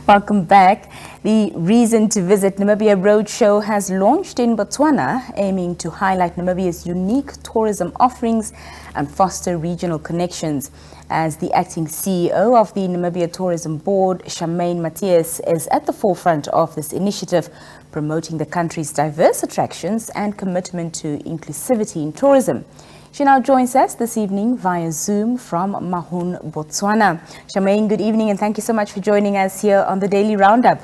Welcome back. The Reason to Visit Namibia Roadshow has launched in Botswana, aiming to highlight Namibia's unique tourism offerings and foster regional connections. As the acting CEO of the Namibia Tourism Board, Charmaine Matheus, is at the forefront of this initiative, promoting the country's diverse attractions and commitment to inclusivity in tourism. She now joins us this evening via Zoom from Mahun, Botswana. Charmaine, good evening, and thank you so much for joining us here on the Daily Roundup.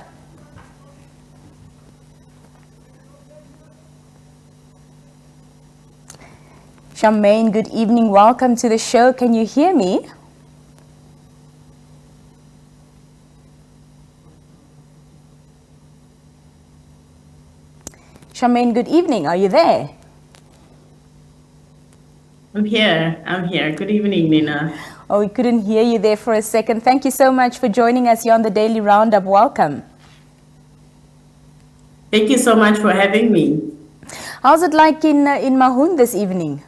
Charmaine, good evening. Welcome to the show. Can you hear me? Charmaine, good evening. Are you there? I'm here. Good evening, Nina. Oh, we couldn't hear you there for a second. Thank you so much for joining us here on the Daily Roundup. Welcome. Thank you so much for having me. How's it like in Mahun this evening?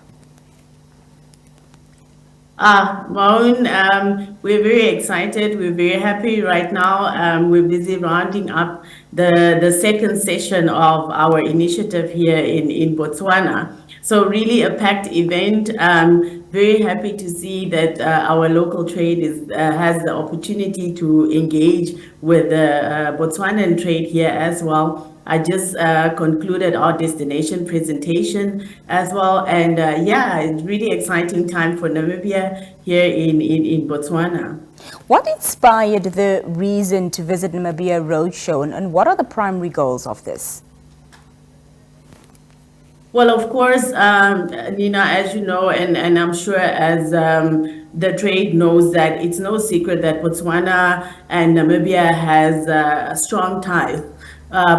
Mahun, we're very excited. We're very happy right now. We're busy rounding up the second session of our initiative here in Botswana. So really a packed event. Very happy to see that our local trade has the opportunity to engage with the Botswanan trade here as well. I just concluded our destination presentation as well. And yeah, it's really exciting time for Namibia here in Botswana. What inspired the Reason to Visit Namibia Roadshow, and what are the primary goals of this? Well, of course, Nina, as you know, and I'm sure as the trade knows, that it's no secret that Botswana and Namibia has strong ties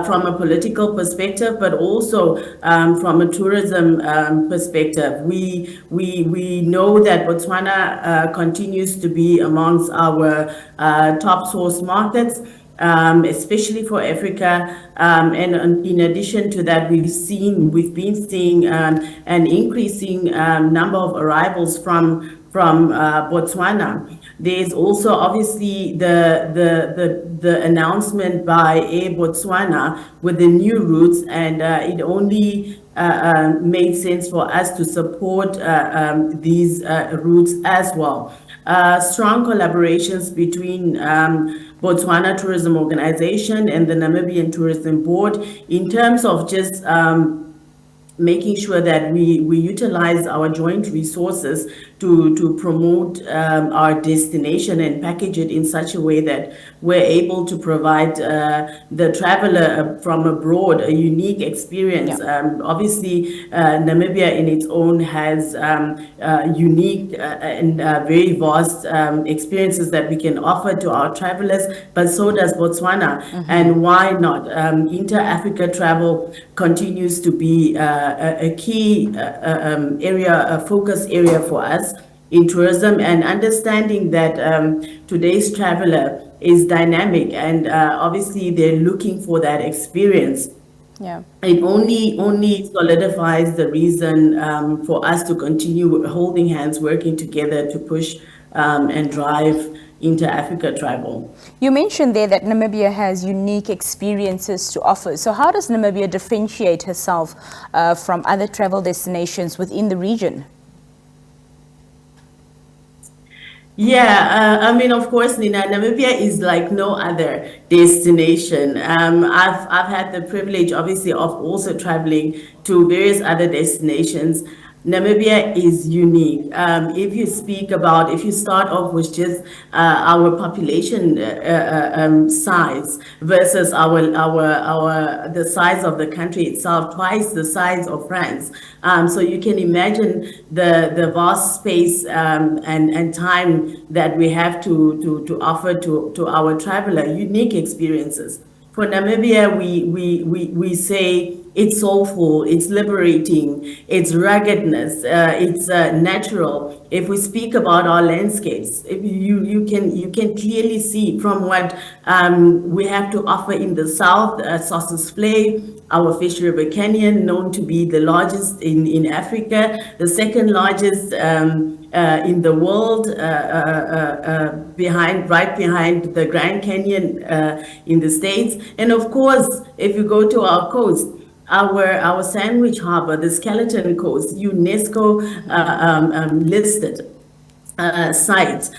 from a political perspective, but also from a tourism perspective. We know that Botswana continues to be amongst our top source markets. Especially for Africa, and in addition to that, we've been seeing an increasing number of arrivals from Botswana. There's also obviously the announcement by Air Botswana with the new routes, and it only made sense for us to support these routes as well. Strong collaborations between Botswana Tourism Organization and the Namibian Tourism Board in terms of just making sure that we utilize our joint resources to promote our destination and package it in such a way that we're able to provide the traveler from abroad a unique experience. Yeah. Obviously, Namibia in its own has unique and very vast experiences that we can offer to our travelers, but so does Botswana. Mm-hmm. And why not? Inter-Africa travel continues to be a key area, a focus area for us in tourism, and understanding that today's traveler is dynamic, and obviously they're looking for that experience. Yeah, it only solidifies the reason for us to continue holding hands, working together to push and drive inter-Africa travel. You mentioned there that Namibia has unique experiences to offer. So how does Namibia differentiate herself from other travel destinations within the region? Yeah, I mean, of course, Nina, Namibia is like no other destination. I've had the privilege, obviously, of also traveling to various other destinations. Namibia is unique. If you start off with just our population size versus the size of the country itself, twice the size of France. So you can imagine the vast space and time that we have to offer to our traveler, unique experiences. For Namibia, we say it's soulful, it's liberating, it's ruggedness, it's natural. If we speak about our landscapes, you can clearly see from what we have to offer in the south, Sossus Flay, our Fish River Canyon, known to be the largest in Africa, the second largest in the world, right behind the Grand Canyon in the States. And of course, if you go to our coast, our Sandwich Harbor, the Skeleton Coast, UNESCO listed sites.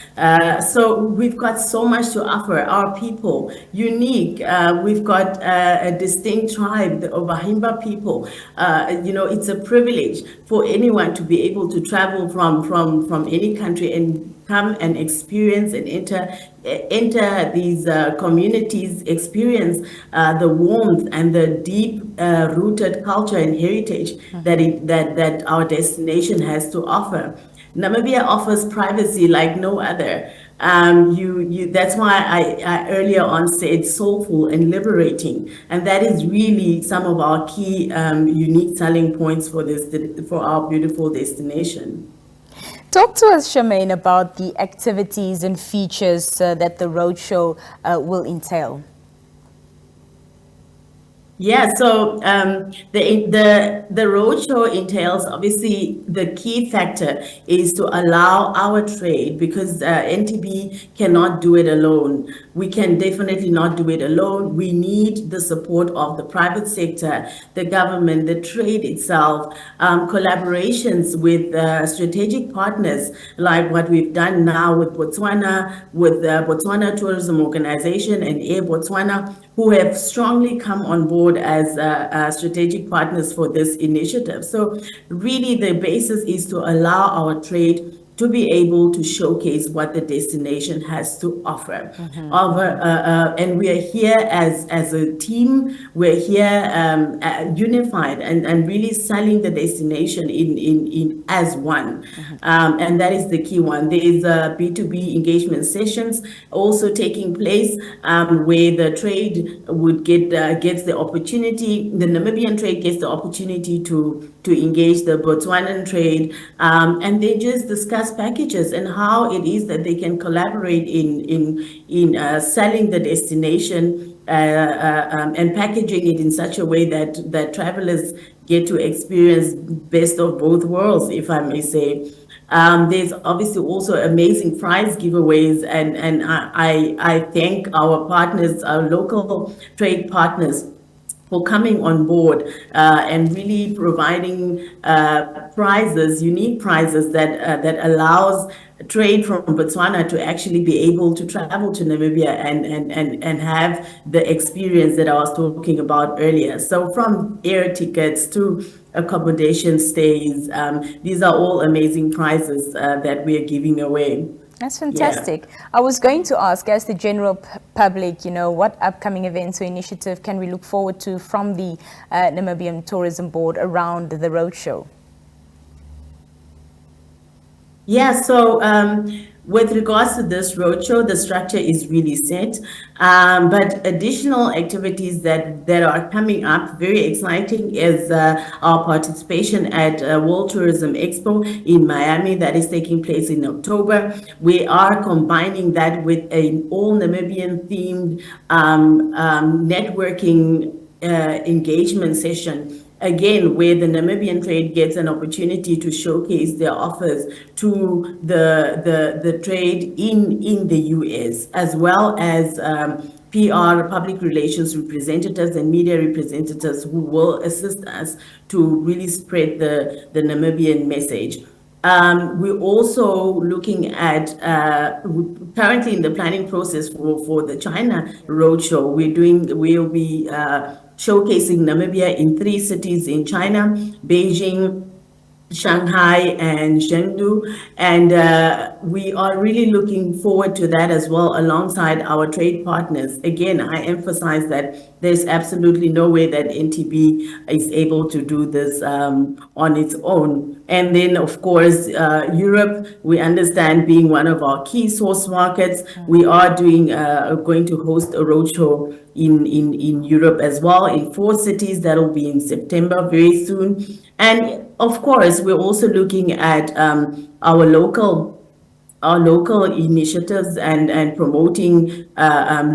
So we've got so much to offer our people, unique. We've got a distinct tribe, the Obahimba people. It's a privilege for anyone to be able to travel from any country and come and experience and enter these communities, experience the warmth and the deep rooted culture and heritage that our destination has to offer. Namibia offers privacy like no other. That's why I earlier on said soulful and liberating, and that is really some of our key unique selling points for our beautiful destination. Talk to us, Charmaine, about the activities and features that the roadshow will entail. Yeah, so the roadshow entails, obviously the key factor is to allow our trade, because NTB cannot do it alone. We can definitely not do it alone. We need the support of the private sector, the government, the trade itself, collaborations with strategic partners like what we've done now with Botswana, with the Botswana Tourism Organization and Air Botswana, who have strongly come on board as strategic partners for this initiative. So really the basis is to allow our trade to be able to showcase what the destination has to offer. And we are here as a team. We're here unified and really selling the destination in as one. And that is the key one. There is B2B engagement sessions also taking place where the trade would gets the opportunity, the Namibian trade gets the opportunity to engage the Botswanan trade, and they just discuss packages and how it is that they can collaborate in selling the destination and packaging it in such a way that travelers get to experience best of both worlds, if I may say. There's obviously also amazing prize giveaways, and I thank our partners, our local trade partners, for coming on board and really providing prizes, unique prizes that allows trade from Botswana to actually be able to travel to Namibia and have the experience that I was talking about earlier. So from air tickets to accommodation stays, these are all amazing prizes that we are giving away. That's fantastic. Yeah. I was going to ask, as the general public, what upcoming events or initiative can we look forward to from the Namibian Tourism Board around the roadshow? Yeah, so with regards to this roadshow, the structure is really set, but additional activities that are coming up, very exciting, is our participation at World Tourism Expo in Miami that is taking place in October. We are combining that with an all Namibian themed networking engagement session, again, where the Namibian trade gets an opportunity to showcase their offers to the trade in the US, as well as PR, public relations representatives and media representatives who will assist us to really spread the Namibian message. We're also looking at, currently in the planning process for the China Roadshow, we'll be showcasing Namibia in 3 cities in China: Beijing, Shanghai, and Chengdu. And we are really looking forward to that as well, alongside our trade partners. Again, I emphasize that there's absolutely no way that NTB is able to do this on its own. And then, of course, Europe, we understand being one of our key source markets, we are going to host a roadshow in Europe as well, in 4 cities. That'll be in September, very soon. And of course, we're also looking at our local initiatives and promoting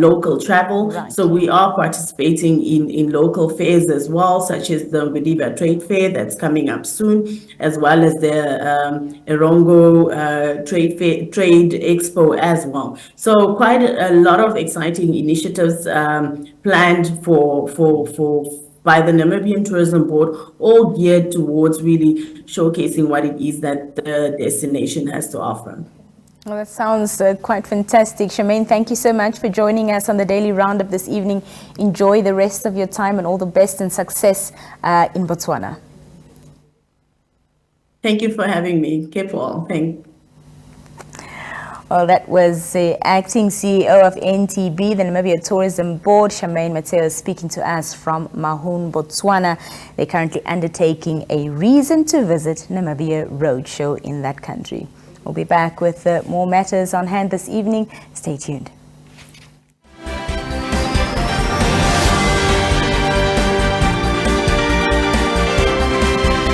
local travel. Right. So we are participating in local fairs as well, such as the Namibia Trade Fair that's coming up soon, as well as the Erongo Trade Expo as well. So quite a lot of exciting initiatives planned by the Namibian Tourism Board, all geared towards really showcasing what it is that the destination has to offer. Well, that sounds quite fantastic. Charmaine, thank you so much for joining us on the Daily Roundup this evening. Enjoy the rest of your time and all the best and success in Botswana. Thank you for having me. Kepo. Thank. Well, that was the acting CEO of NTB, the Namibia Tourism Board, Charmaine Matheus, speaking to us from Mahun, Botswana. They're currently undertaking a Reason to Visit Namibia Roadshow in that country. We'll be back with more matters on hand this evening. Stay tuned.